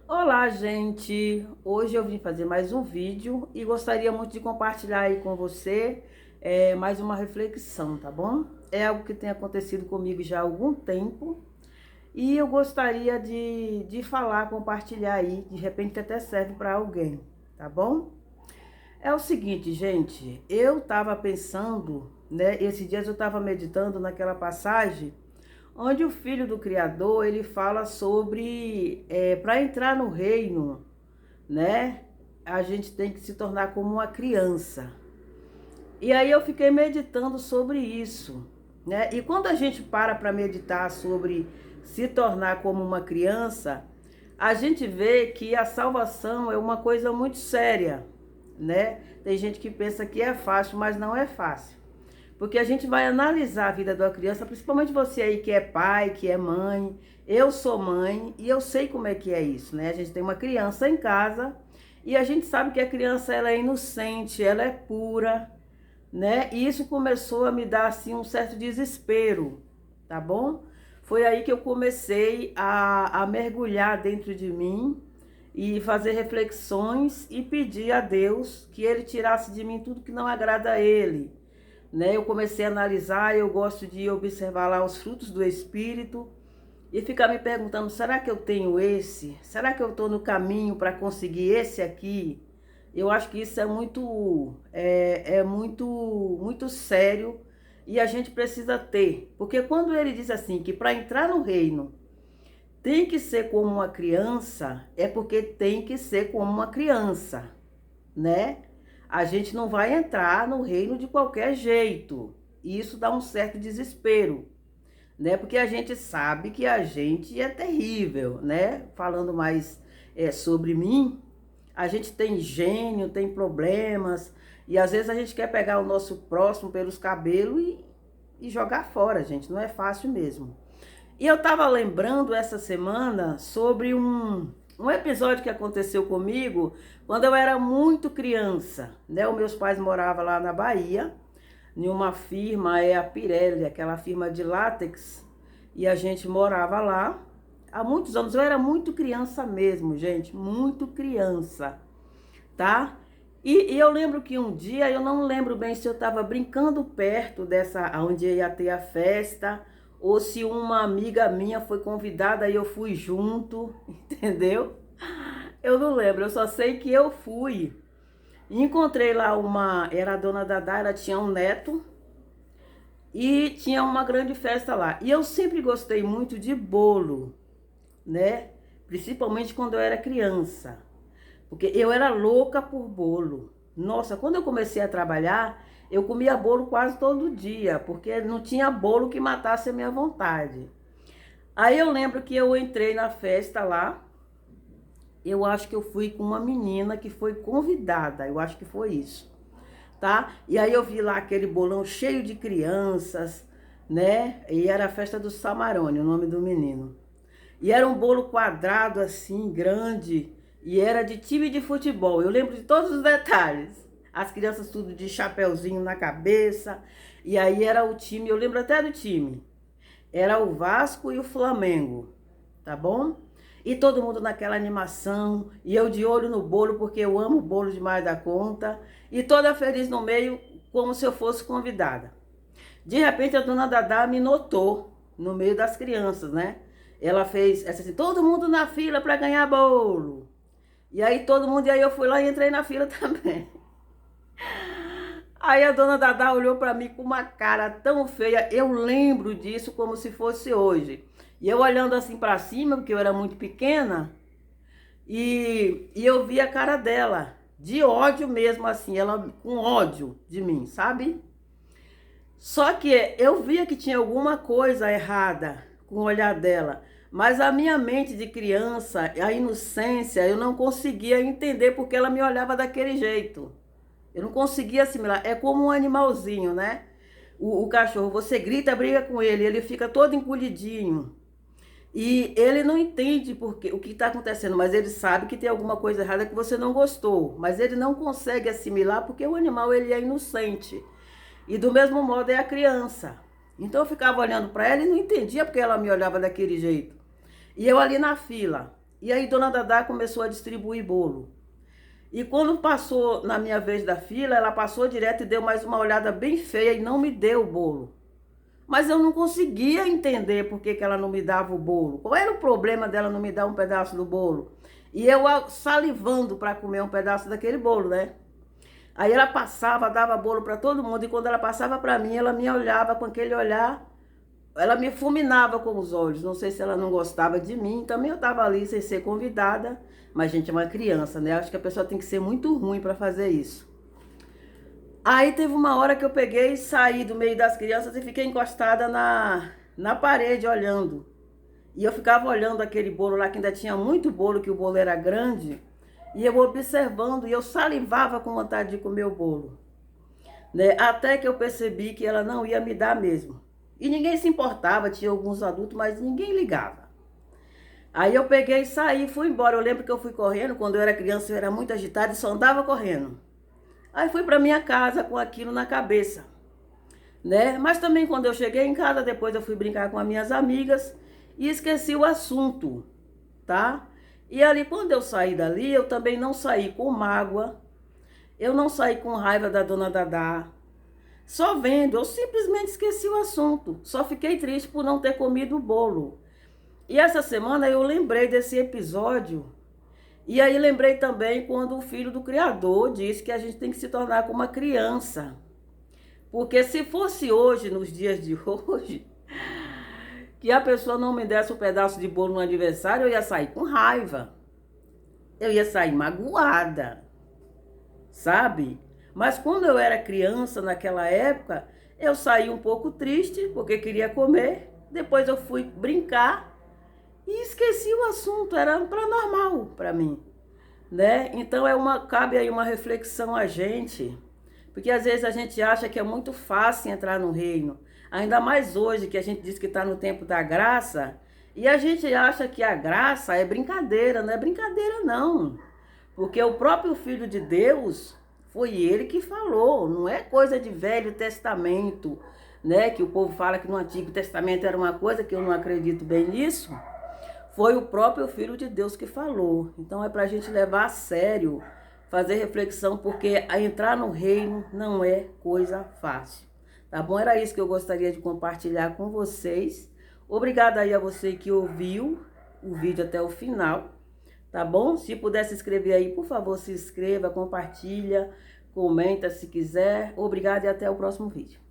Olá, gente! Hoje eu vim fazer mais um vídeo e gostaria muito de compartilhar aí com você mais uma reflexão, tá bom? É algo que tem acontecido comigo já há algum tempo e eu gostaria de falar, compartilhar aí, de repente até serve para alguém, tá bom? É o seguinte, gente, eu tava pensando, né, esses dias eu tava meditando naquela passagem onde o filho do Criador, ele fala sobre, para entrar no reino, né, a gente tem que se tornar como uma criança. E aí eu fiquei meditando sobre isso, né, e quando a gente para meditar sobre se tornar como uma criança, a gente vê que a salvação é uma coisa muito séria, né? Tem gente que pensa que é fácil, mas não é fácil. Porque a gente vai analisar a vida de uma criança, principalmente você aí que é pai, que é mãe. Eu sou mãe e eu sei como é que é isso, né? A gente tem uma criança em casa e a gente sabe que a criança ela é inocente, ela é pura, né? E isso começou a me dar assim um certo desespero, tá bom? Foi aí que eu comecei a mergulhar dentro de mim e fazer reflexões e pedir a Deus que Ele tirasse de mim tudo que não agrada a Ele, né? Eu comecei a analisar, eu gosto de observar lá os frutos do Espírito e ficar me perguntando, será que eu tenho esse? Será que eu estou no caminho para conseguir esse aqui? Eu acho que isso é muito sério e a gente precisa ter, porque quando ele diz assim que para entrar no reino tem que ser como uma criança, é porque tem que ser como uma criança, né? A gente não vai entrar no reino de qualquer jeito. E isso dá um certo desespero, né? Porque a gente sabe que a gente é terrível, né? Falando mais sobre mim, a gente tem gênio, tem problemas, e às vezes a gente quer pegar o nosso próximo pelos cabelos e jogar fora, gente. Não é fácil mesmo. E eu estava lembrando essa semana sobre um episódio que aconteceu comigo quando eu era muito criança, né? Os meus pais moravam lá na Bahia, em uma firma, a Pirelli, aquela firma de látex, e a gente morava lá há muitos anos. Eu era muito criança mesmo, gente, muito criança, tá? E eu lembro que um dia, eu não lembro bem se eu estava brincando perto dessa, onde ia ter a festa, ou se uma amiga minha foi convidada e eu fui junto, entendeu? Eu não lembro, eu só sei que eu fui. Encontrei lá era a dona Dadá, ela tinha um neto e tinha uma grande festa lá. E eu sempre gostei muito de bolo, né? Principalmente quando eu era criança. Porque eu era louca por bolo. Nossa, quando eu comecei a trabalhar, eu comia bolo quase todo dia, porque não tinha bolo que matasse a minha vontade. Aí eu lembro que eu entrei na festa lá, eu acho que eu fui com uma menina que foi convidada, eu acho que foi isso, tá? E aí eu vi lá aquele bolão cheio de crianças, né? E era a festa do Samarone, o nome do menino. E era um bolo quadrado assim, grande, e era de time de futebol. Eu lembro de todos os detalhes. As crianças tudo de chapeuzinho na cabeça. E aí era o time, eu lembro até do time. Era o Vasco e o Flamengo, tá bom? E todo mundo naquela animação, e eu de olho no bolo, porque eu amo bolo demais da conta, e toda feliz no meio, como se eu fosse convidada. De repente a dona Dadá me notou no meio das crianças, né? Ela fez essa assim, todo mundo na fila para ganhar bolo. E aí todo mundo, e aí eu fui lá e entrei na fila também. Aí a dona Dadá olhou para mim com uma cara tão feia, eu lembro disso como se fosse hoje. E eu olhando assim para cima, porque eu era muito pequena, e eu vi a cara dela, de ódio mesmo assim, ela com ódio de mim, sabe? Só que eu via que tinha alguma coisa errada com o olhar dela, mas a minha mente de criança, a inocência, eu não conseguia entender porque ela me olhava daquele jeito. Eu não conseguia assimilar. É como um animalzinho, né? O cachorro, você grita, briga com ele fica todo encolhidinho. E ele não entende porque, o que está acontecendo, mas ele sabe que tem alguma coisa errada que você não gostou. Mas ele não consegue assimilar porque o animal ele é inocente. E do mesmo modo é a criança. Então eu ficava olhando para ela e não entendia porque ela me olhava daquele jeito. E eu ali na fila. E aí Dona Dadá começou a distribuir bolo. E quando passou na minha vez da fila, ela passou direto e deu mais uma olhada bem feia e não me deu o bolo. Mas eu não conseguia entender por que ela não me dava o bolo. Qual era o problema dela não me dar um pedaço do bolo? E eu salivando para comer um pedaço daquele bolo, né? Aí ela passava, dava bolo para todo mundo, e quando ela passava para mim, ela me olhava com aquele olhar, ela me fulminava com os olhos. Não sei se ela não gostava de mim, também eu estava ali sem ser convidada, mas gente, é uma criança, né? Acho que a pessoa tem que ser muito ruim para fazer isso. Aí teve uma hora que eu peguei e saí do meio das crianças e fiquei encostada na parede olhando. E eu ficava olhando aquele bolo lá, que ainda tinha muito bolo, que o bolo era grande, e eu observando, e eu salivava com vontade de comer o bolo, né? Até que eu percebi que ela não ia me dar mesmo. E ninguém se importava, tinha alguns adultos, mas ninguém ligava. Aí eu peguei e saí e fui embora. Eu lembro que eu fui correndo, quando eu era criança eu era muito agitada e só andava correndo. Aí fui para minha casa com aquilo na cabeça, né? Mas também quando eu cheguei em casa, depois eu fui brincar com as minhas amigas e esqueci o assunto, tá? E ali, quando eu saí dali, eu também não saí com mágoa, eu não saí com raiva da Dona Dadá, só vendo, eu simplesmente esqueci o assunto. Só fiquei triste por não ter comido o bolo. E essa semana eu lembrei desse episódio. E aí lembrei também quando o filho do Criador disse que a gente tem que se tornar como uma criança. Porque se fosse hoje, nos dias de hoje, que a pessoa não me desse um pedaço de bolo no aniversário, eu ia sair com raiva. Eu ia sair magoada, sabe? Mas quando eu era criança, naquela época, eu saí um pouco triste, porque queria comer. Depois eu fui brincar e esqueci o assunto, era para normal para mim, né? Então cabe aí uma reflexão a gente, porque às vezes a gente acha que é muito fácil entrar no reino, ainda mais hoje que a gente diz que está no tempo da graça, e a gente acha que a graça é brincadeira, não é brincadeira não, porque o próprio Filho de Deus foi ele que falou, não é coisa de Velho Testamento, né? Que o povo fala que no Antigo Testamento era uma coisa, que eu não acredito bem nisso. Foi o próprio Filho de Deus que falou. Então é para a gente levar a sério, fazer reflexão, porque a entrar no reino não é coisa fácil. Tá bom? Era isso que eu gostaria de compartilhar com vocês. Obrigada aí a você que ouviu o vídeo até o final. Tá bom? Se puder se inscrever aí, por favor, se inscreva, compartilha, comenta se quiser. Obrigada e até o próximo vídeo.